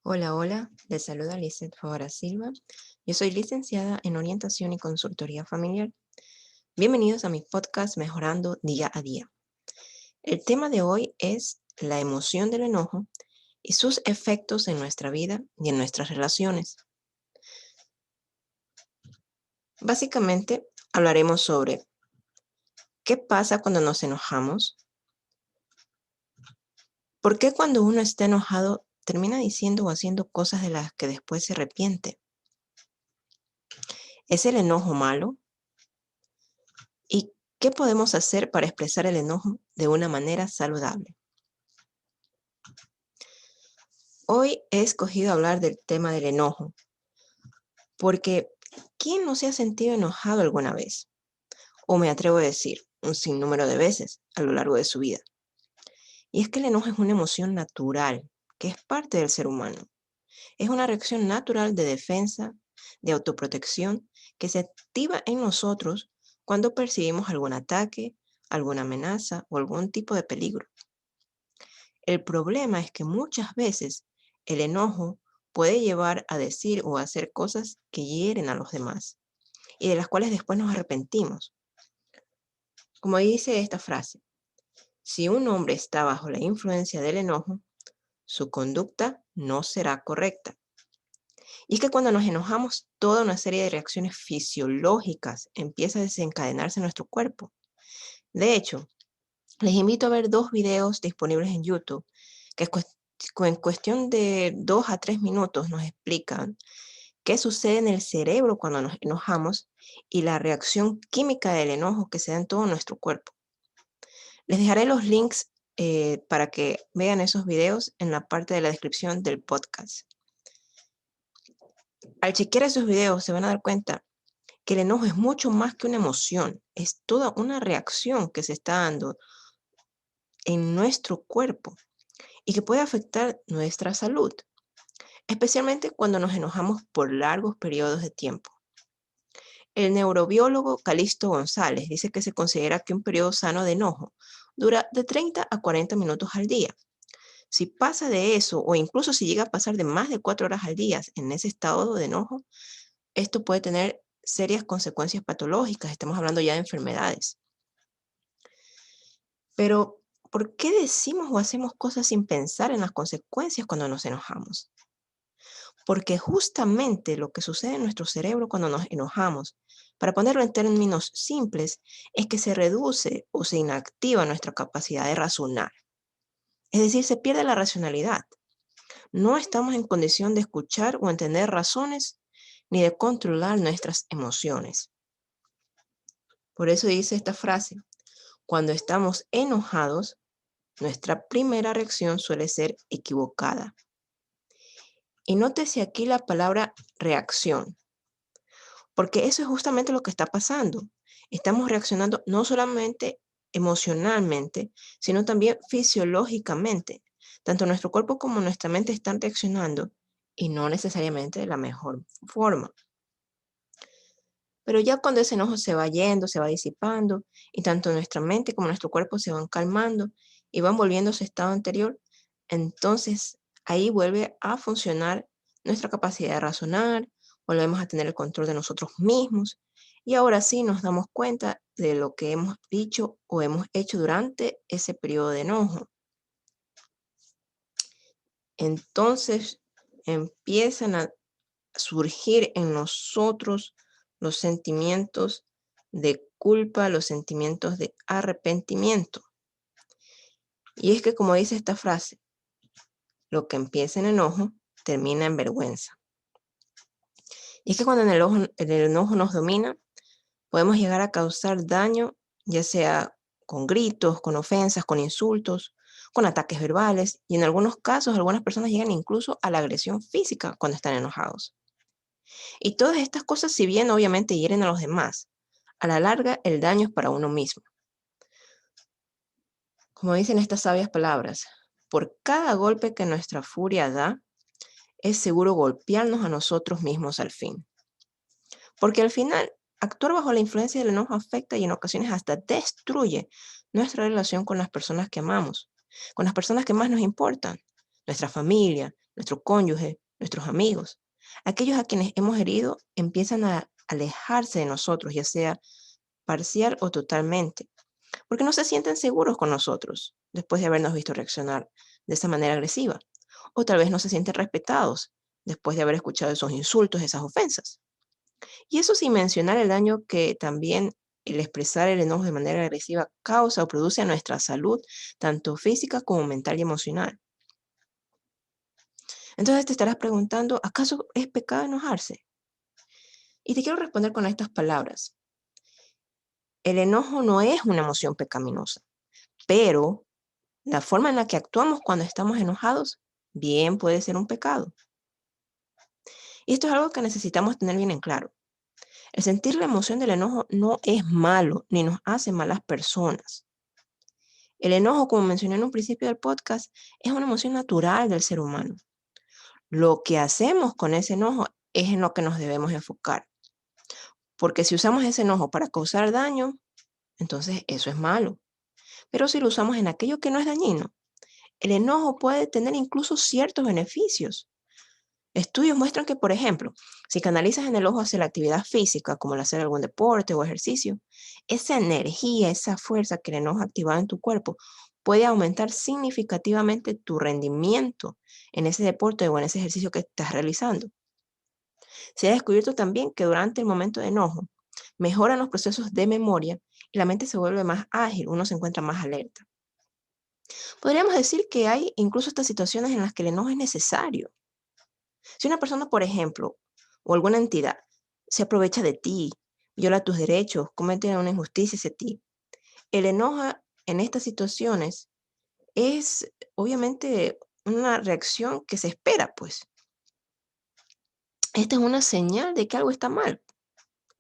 Hola, hola, les saluda Lizeth Favara Silva. Yo soy licenciada en Orientación y Consultoría Familiar. Bienvenidos a mi podcast Mejorando Día a Día. El tema de hoy es la emoción del enojo y sus efectos en nuestra vida y en nuestras relaciones. Básicamente, hablaremos sobre qué pasa cuando nos enojamos, por qué cuando uno está enojado termina diciendo o haciendo cosas de las que después se arrepiente. ¿Es el enojo malo? ¿Y qué podemos hacer para expresar el enojo de una manera saludable? Hoy he escogido hablar del tema del enojo, porque ¿quién no se ha sentido enojado alguna vez? O me atrevo a decir, un sinnúmero de veces a lo largo de su vida. Y es que el enojo es una emoción natural, que es parte del ser humano. Es una reacción natural de defensa, de autoprotección, que se activa en nosotros cuando percibimos algún ataque, alguna amenaza o algún tipo de peligro. El problema es que muchas veces el enojo puede llevar a decir o a hacer cosas que hieren a los demás y de las cuales después nos arrepentimos. Como dice esta frase, si un hombre está bajo la influencia del enojo, su conducta no será correcta. Y es que cuando nos enojamos, toda una serie de reacciones fisiológicas empieza a desencadenarse en nuestro cuerpo. De hecho, les invito a ver dos videos disponibles en YouTube que en cuestión de 2 a 3 minutos nos explican qué sucede en el cerebro cuando nos enojamos y la reacción química del enojo que se da en todo nuestro cuerpo. Les dejaré los links para que vean esos videos en la parte de la descripción del podcast. Al chequear esos videos se van a dar cuenta que el enojo es mucho más que una emoción, es toda una reacción que se está dando en nuestro cuerpo y que puede afectar nuestra salud, especialmente cuando nos enojamos por largos periodos de tiempo. El neurobiólogo Calixto González dice que se considera que un periodo sano de enojo dura de 30 a 40 minutos al día. Si pasa de eso o incluso si llega a pasar de más de 4 horas al día en ese estado de enojo, esto puede tener serias consecuencias patológicas. Estamos hablando ya de enfermedades. Pero, ¿por qué decimos o hacemos cosas sin pensar en las consecuencias cuando nos enojamos? Porque justamente lo que sucede en nuestro cerebro cuando nos enojamos, para ponerlo en términos simples, es que se reduce o se inactiva nuestra capacidad de razonar. Es decir, se pierde la racionalidad. No estamos en condición de escuchar o entender razones ni de controlar nuestras emociones. Por eso dice esta frase, cuando estamos enojados, nuestra primera reacción suele ser equivocada. Y nótese aquí la palabra reacción, porque eso es justamente lo que está pasando. Estamos reaccionando no solamente emocionalmente, sino también fisiológicamente. Tanto nuestro cuerpo como nuestra mente están reaccionando y no necesariamente de la mejor forma. Pero ya cuando ese enojo se va yendo, se va disipando, y tanto nuestra mente como nuestro cuerpo se van calmando y van volviendo a su estado anterior, entonces ahí vuelve a funcionar nuestra capacidad de razonar, volvemos a tener el control de nosotros mismos, y ahora sí nos damos cuenta de lo que hemos dicho o hemos hecho durante ese periodo de enojo. Entonces empiezan a surgir en nosotros los sentimientos de culpa, los sentimientos de arrepentimiento. Y es que como dice esta frase, lo que empieza en enojo termina en vergüenza. Y es que cuando el enojo nos domina, podemos llegar a causar daño, ya sea con gritos, con ofensas, con insultos, con ataques verbales, y en algunos casos algunas personas llegan incluso a la agresión física cuando están enojados. Y todas estas cosas, si bien obviamente hieren a los demás, a la larga el daño es para uno mismo. Como dicen estas sabias palabras, por cada golpe que nuestra furia da, es seguro golpearnos a nosotros mismos al fin. Porque al final, actuar bajo la influencia del enojo afecta y en ocasiones hasta destruye nuestra relación con las personas que amamos, con las personas que más nos importan, nuestra familia, nuestro cónyuge, nuestros amigos. Aquellos a quienes hemos herido empiezan a alejarse de nosotros, ya sea parcial o totalmente, porque no se sienten seguros con nosotros después de habernos visto reaccionar de esa manera agresiva, o tal vez no se sienten respetados después de haber escuchado esos insultos, esas ofensas. Y eso sin mencionar el daño que también el expresar el enojo de manera agresiva causa o produce a nuestra salud, tanto física como mental y emocional. Entonces te estarás preguntando, ¿acaso es pecado enojarse? Y te quiero responder con estas palabras. El enojo no es una emoción pecaminosa, pero la forma en la que actuamos cuando estamos enojados bien puede ser un pecado. Y esto es algo que necesitamos tener bien en claro. El sentir la emoción del enojo no es malo ni nos hace malas personas. El enojo, como mencioné en un principio del podcast, es una emoción natural del ser humano. Lo que hacemos con ese enojo es en lo que nos debemos enfocar. Porque si usamos ese enojo para causar daño, entonces eso es malo. Pero si lo usamos en aquello que no es dañino, el enojo puede tener incluso ciertos beneficios. Estudios muestran que, por ejemplo, si canalizas en el ojo hacia la actividad física, como el hacer algún deporte o ejercicio, esa energía, esa fuerza que el enojo ha activado en tu cuerpo puede aumentar significativamente tu rendimiento en ese deporte o en ese ejercicio que estás realizando. Se ha descubierto también que durante el momento de enojo mejoran los procesos de memoria y la mente se vuelve más ágil, uno se encuentra más alerta. Podríamos decir que hay incluso estas situaciones en las que el enojo es necesario. Si una persona, por ejemplo, o alguna entidad se aprovecha de ti, viola tus derechos, comete una injusticia hacia ti, el enojo en estas situaciones es obviamente una reacción que se espera, pues. Esta es una señal de que algo está mal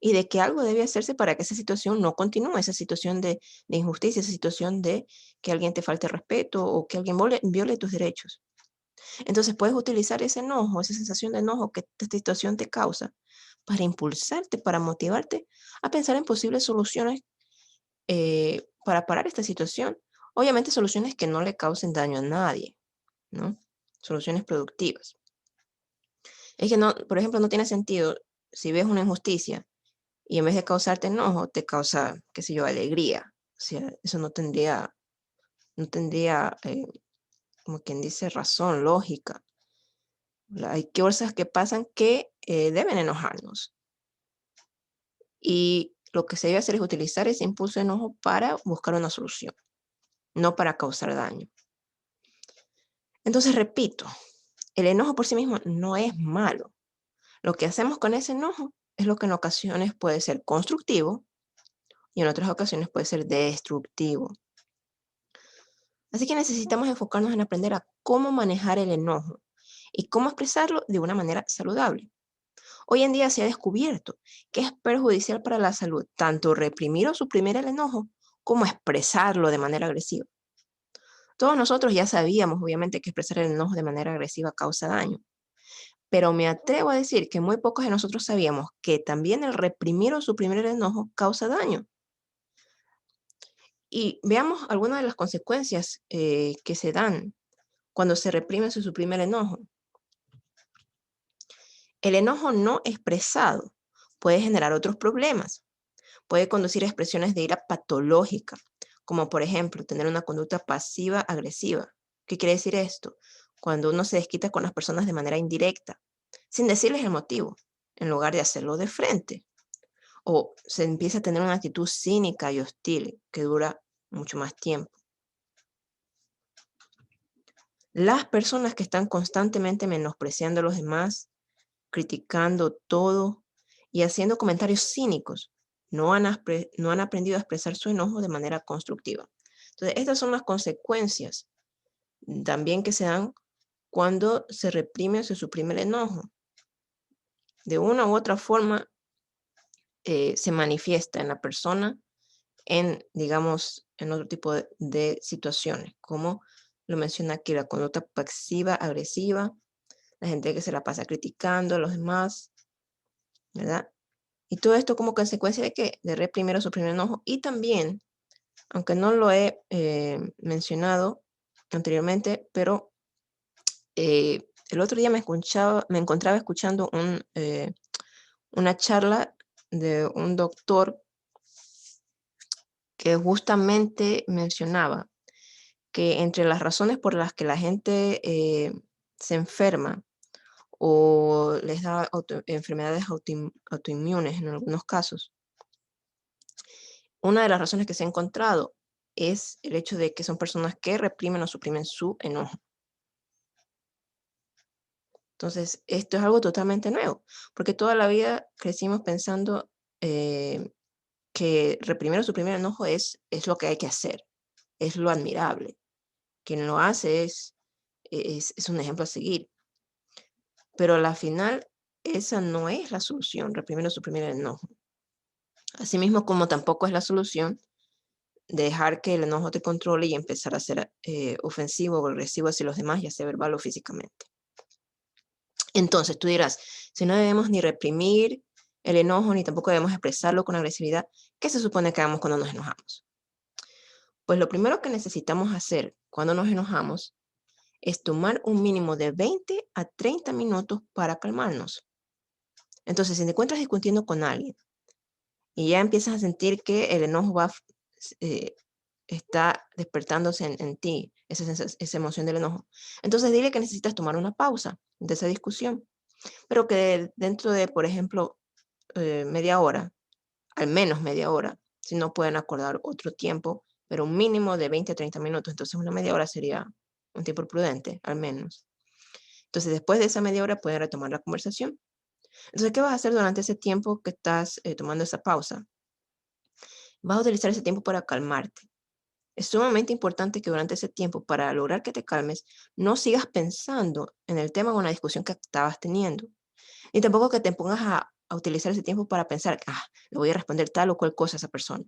y de que algo debe hacerse para que esa situación no continúe, esa situación de injusticia, esa situación de que alguien te falte respeto o que alguien viole tus derechos. Entonces puedes utilizar ese enojo, esa sensación de enojo que esta situación te causa para impulsarte, para motivarte a pensar en posibles soluciones para parar esta situación. Obviamente soluciones que no le causen daño a nadie, ¿no? Soluciones productivas. Es que no, por ejemplo, no tiene sentido si ves una injusticia y en vez de causarte enojo, te causa, qué sé yo, alegría. O sea, eso no tendría, como quien dice, razón, lógica. Hay cosas que pasan que deben enojarnos. Y lo que se debe hacer es utilizar ese impulso de enojo para buscar una solución, no para causar daño. Entonces, repito, el enojo por sí mismo no es malo. Lo que hacemos con ese enojo es lo que en ocasiones puede ser constructivo y en otras ocasiones puede ser destructivo. Así que necesitamos enfocarnos en aprender a cómo manejar el enojo y cómo expresarlo de una manera saludable. Hoy en día se ha descubierto que es perjudicial para la salud tanto reprimir o suprimir el enojo como expresarlo de manera agresiva. Todos nosotros ya sabíamos, obviamente, que expresar el enojo de manera agresiva causa daño, pero me atrevo a decir que muy pocos de nosotros sabíamos que también el reprimir o suprimir el enojo causa daño. Y veamos algunas de las consecuencias que se dan cuando se reprime o se suprime el enojo. El enojo no expresado puede generar otros problemas. Puede conducir a expresiones de ira patológica, como por ejemplo tener una conducta pasiva-agresiva. ¿Qué quiere decir esto? Cuando uno se desquita con las personas de manera indirecta, sin decirles el motivo, en lugar de hacerlo de frente. O se empieza a tener una actitud cínica y hostil que dura mucho más tiempo. Las personas que están constantemente menospreciando a los demás, criticando todo y haciendo comentarios cínicos, no han aprendido a expresar su enojo de manera constructiva. Entonces, estas son las consecuencias también que se dan cuando se reprime o se suprime el enojo. De una u otra forma, se manifiesta en la persona en, digamos, en otro tipo de situaciones, como lo menciona aquí, la conducta pasiva, agresiva, la gente que se la pasa criticando a los demás, ¿verdad? Y todo esto como consecuencia de que de reprimir o suprimir el enojo. Y también, aunque no lo he mencionado anteriormente, pero El otro día me encontraba escuchando una charla de un doctor que justamente mencionaba que entre las razones por las que la gente se enferma o les da enfermedades autoinmunes en algunos casos, una de las razones que se ha encontrado es el hecho de que son personas que reprimen o suprimen su enojo. Entonces, esto es algo totalmente nuevo, porque toda la vida crecimos pensando que reprimir o suprimir el enojo es lo que hay que hacer, es lo admirable. Quien lo hace es un ejemplo a seguir. Pero a la final, esa no es la solución, reprimir o suprimir el enojo. Asimismo, como tampoco es la solución dejar que el enojo te controle y empezar a ser ofensivo o agresivo hacia los demás, ya sea verbal o físicamente. Entonces, tú dirás, si no debemos ni reprimir el enojo, ni tampoco debemos expresarlo con agresividad, ¿qué se supone que hagamos cuando nos enojamos? Pues lo primero que necesitamos hacer cuando nos enojamos es tomar un mínimo de 20 a 30 minutos para calmarnos. Entonces, si te encuentras discutiendo con alguien y ya empiezas a sentir que el enojo eh, está despertándose en ti, esa emoción del enojo, entonces dile que necesitas tomar una pausa de esa discusión, pero que dentro de, por ejemplo, media hora, al menos media hora, si no pueden acordar otro tiempo, pero un mínimo de 20 a 30 minutos, entonces una media hora sería un tiempo prudente, al menos. Entonces, después de esa media hora pueden retomar la conversación. Entonces, ¿qué vas a hacer durante ese tiempo que estás tomando esa pausa? Vas a utilizar ese tiempo para calmarte. Es sumamente importante que durante ese tiempo, para lograr que te calmes, no sigas pensando en el tema o en la discusión que estabas teniendo. Ni tampoco que te pongas a utilizar ese tiempo para pensar, le voy a responder tal o cual cosa a esa persona.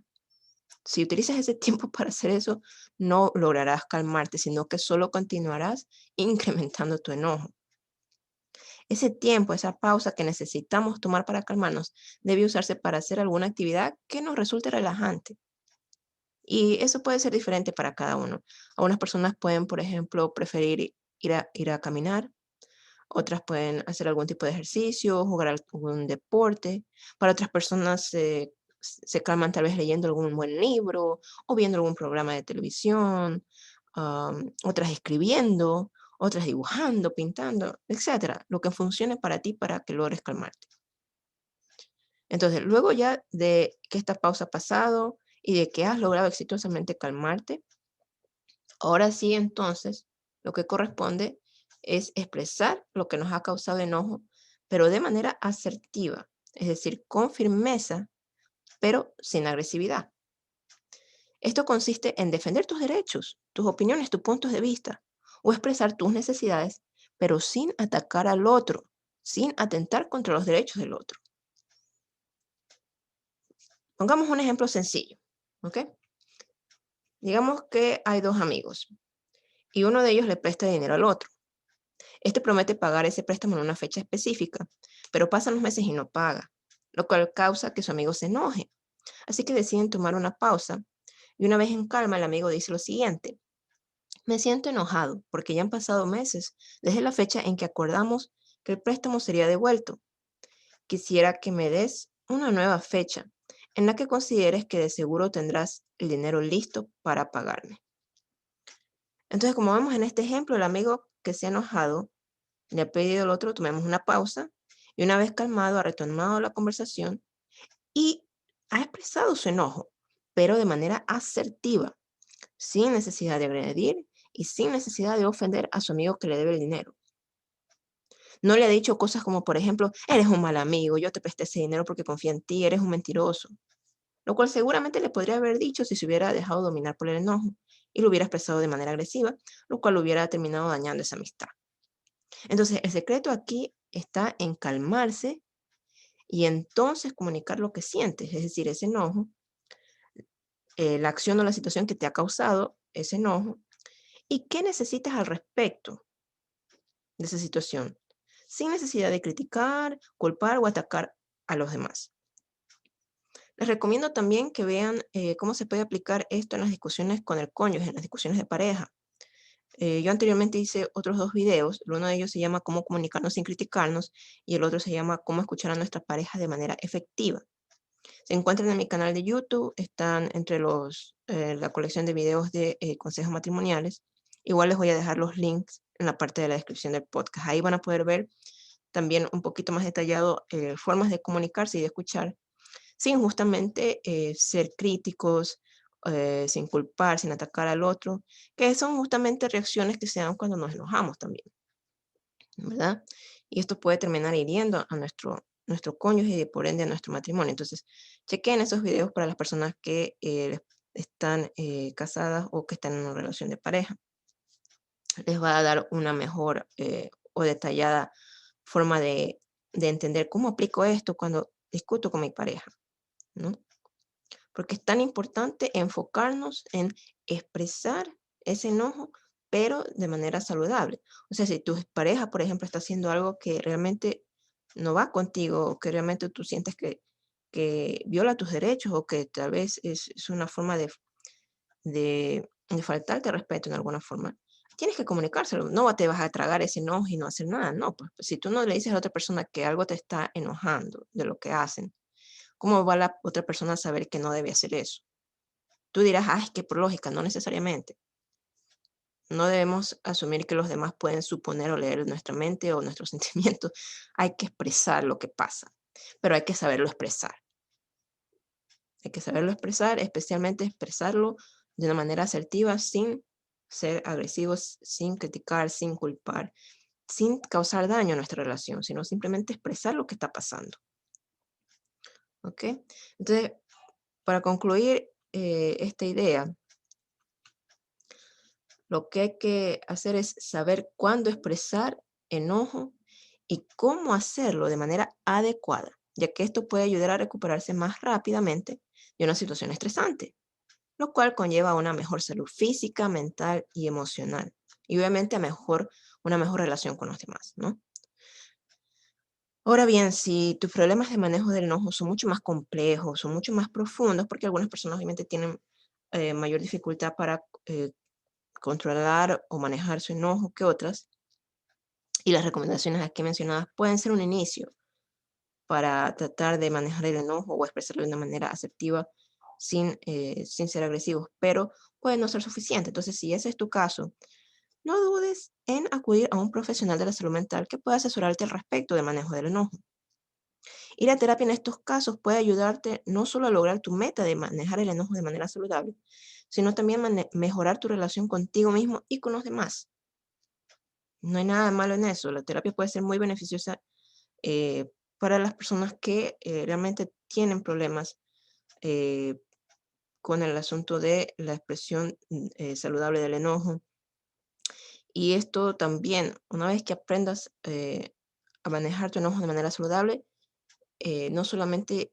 Si utilizas ese tiempo para hacer eso, no lograrás calmarte, sino que solo continuarás incrementando tu enojo. Ese tiempo, esa pausa que necesitamos tomar para calmarnos, debe usarse para hacer alguna actividad que nos resulte relajante. Y eso puede ser diferente para cada uno. Algunas personas pueden, por ejemplo, preferir ir a caminar, otras pueden hacer algún tipo de ejercicio, jugar algún deporte. Para otras personas se calman tal vez leyendo algún buen libro o viendo algún programa de televisión, otras escribiendo, otras dibujando, pintando, etcétera. Lo que funcione para ti para que logres calmarte. Entonces, luego ya de que esta pausa ha pasado y de que has logrado exitosamente calmarte, ahora sí entonces lo que corresponde es expresar lo que nos ha causado enojo, pero de manera asertiva, es decir, con firmeza, pero sin agresividad. Esto consiste en defender tus derechos, tus opiniones, tus puntos de vista, o expresar tus necesidades, pero sin atacar al otro, sin atentar contra los derechos del otro. Pongamos un ejemplo sencillo, ¿ok? Digamos que hay dos amigos y uno de ellos le presta dinero al otro. Este promete pagar ese préstamo en una fecha específica, pero pasan los meses y no paga, lo cual causa que su amigo se enoje. Así que deciden tomar una pausa y una vez en calma el amigo dice lo siguiente: me siento enojado porque ya han pasado meses desde la fecha en que acordamos que el préstamo sería devuelto. Quisiera que me des una nueva fecha en la que consideres que de seguro tendrás el dinero listo para pagarme. Entonces, como vemos en este ejemplo, el amigo que se ha enojado le ha pedido al otro, tomemos una pausa y una vez calmado ha retomado la conversación y ha expresado su enojo, pero de manera asertiva, sin necesidad de agredir y sin necesidad de ofender a su amigo que le debe el dinero. No le ha dicho cosas como, por ejemplo, eres un mal amigo, yo te presté ese dinero porque confío en ti, eres un mentiroso. Lo cual seguramente le podría haber dicho si se hubiera dejado dominar por el enojo y lo hubiera expresado de manera agresiva, lo cual hubiera terminado dañando esa amistad. Entonces, el secreto aquí está en calmarse y entonces comunicar lo que sientes, es decir, ese enojo, la acción o la situación que te ha causado ese enojo y qué necesitas al respecto de esa situación, sin necesidad de criticar, culpar o atacar a los demás. Les recomiendo también que vean cómo se puede aplicar esto en las discusiones con el cónyuge, en las discusiones de pareja. Yo anteriormente hice otros 2 videos. Uno de ellos se llama Cómo comunicarnos sin criticarnos y el otro se llama Cómo escuchar a nuestra pareja de manera efectiva. Se encuentran en mi canal de YouTube, están entre la colección de videos de consejos matrimoniales. Igual les voy a dejar los links en la parte de la descripción del podcast. Ahí van a poder ver también un poquito más detallado formas de comunicarse y de escuchar sin justamente ser críticos, sin culpar, sin atacar al otro, que son justamente reacciones que se dan cuando nos enojamos también, ¿verdad? Y esto puede terminar hiriendo a nuestro cónyuge y por ende a nuestro matrimonio. Entonces, chequen esos videos para las personas que están casadas o que están en una relación de pareja. Les va a dar una mejor o detallada forma de entender cómo aplico esto cuando discuto con mi pareja, ¿no? Porque es tan importante enfocarnos en expresar ese enojo, pero de manera saludable. O sea, si tu pareja, por ejemplo, está haciendo algo que realmente no va contigo, o que realmente tú sientes que viola tus derechos, o que tal vez es una forma de faltarte respeto en alguna forma, tienes que comunicárselo. No te vas a tragar ese enojo y no hacer nada. No, pues si tú no le dices a la otra persona que algo te está enojando de lo que hacen, ¿cómo va la otra persona a saber que no debe hacer eso? Tú dirás, ah, es que por lógica, no necesariamente. No debemos asumir que los demás pueden suponer o leer nuestra mente o nuestros sentimientos. Hay que expresar lo que pasa, pero hay que saberlo expresar. Hay que saberlo expresar, especialmente expresarlo de una manera asertiva, sin ser agresivos, sin criticar, sin culpar, sin causar daño a nuestra relación, sino simplemente expresar lo que está pasando. ¿Ok? Entonces, para concluir esta idea, lo que hay que hacer es saber cuándo expresar enojo y cómo hacerlo de manera adecuada, ya que esto puede ayudar a recuperarse más rápidamente de una situación estresante, lo cual conlleva una mejor salud física, mental y emocional, y obviamente una mejor relación con los demás, ¿no? Ahora bien, si tus problemas de manejo del enojo son mucho más complejos, son mucho más profundos, porque algunas personas obviamente tienen mayor dificultad para controlar o manejar su enojo que otras, y las recomendaciones aquí mencionadas pueden ser un inicio para tratar de manejar el enojo o expresarlo de una manera asertiva sin ser agresivos, pero puede no ser suficiente. Entonces, si ese es tu caso, no dudes en acudir a un profesional de la salud mental que pueda asesorarte al respecto del manejo del enojo. Ir a terapia en estos casos puede ayudarte no solo a lograr tu meta de manejar el enojo de manera saludable, sino también mejorar tu relación contigo mismo y con los demás. No hay nada de malo en eso. La terapia puede ser muy beneficiosa eh, para las personas que realmente tienen problemas eh, con el asunto de la expresión saludable del enojo. Y esto también, una vez que aprendas a manejar tu enojo de manera saludable, no solamente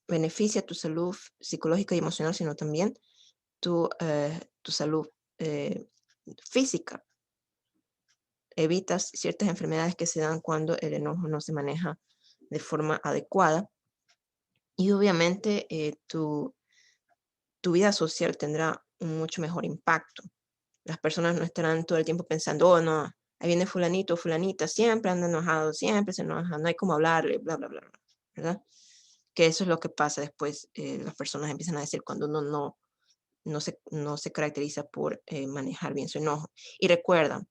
beneficia tu salud psicológica y emocional, sino también tu salud eh, física. Evitas ciertas enfermedades que se dan cuando el enojo no se maneja de forma adecuada y obviamente tu vida social tendrá un mucho mejor impacto. Las personas no estarán todo el tiempo pensando, oh no, ahí viene fulanito o fulanita, siempre anda enojado, siempre se enoja, no hay como hablarle, bla, bla, bla, bla, ¿verdad? Que eso es lo que pasa después, las personas empiezan a decir cuando uno no se caracteriza por manejar bien su enojo. Y recuerda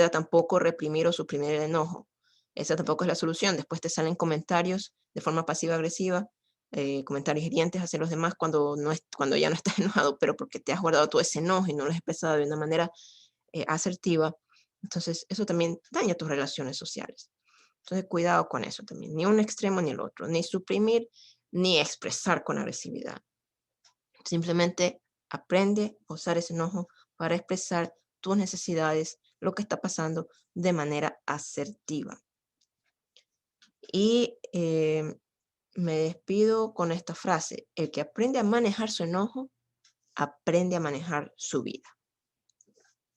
tampoco reprimir o suprimir el enojo. Esa tampoco es la solución. Después te salen comentarios de forma pasiva-agresiva, comentarios hirientes hacia los demás cuando ya no estás enojado, pero porque te has guardado todo ese enojo y no lo has expresado de una manera asertiva. Entonces, eso también daña tus relaciones sociales. Entonces, cuidado con eso también. Ni un extremo ni el otro. Ni suprimir, ni expresar con agresividad. Simplemente aprende a usar ese enojo para expresar tus necesidades, lo que está pasando de manera asertiva. Y me despido con esta frase: el que aprende a manejar su enojo, aprende a manejar su vida.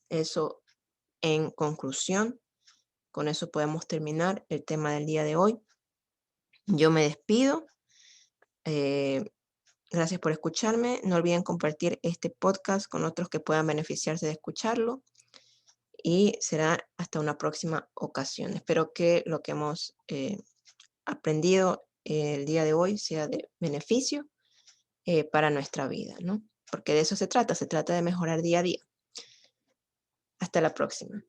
Eso en conclusión, con eso podemos terminar el tema del día de hoy. Yo me despido. eh, Gracias por escucharme. No olviden compartir este podcast con otros que puedan beneficiarse de escucharlo. y será hasta una próxima ocasión. Espero que lo que hemos aprendido el día de hoy sea de beneficio para nuestra vida, ¿no? Porque de eso se trata de mejorar día a día. Hasta la próxima.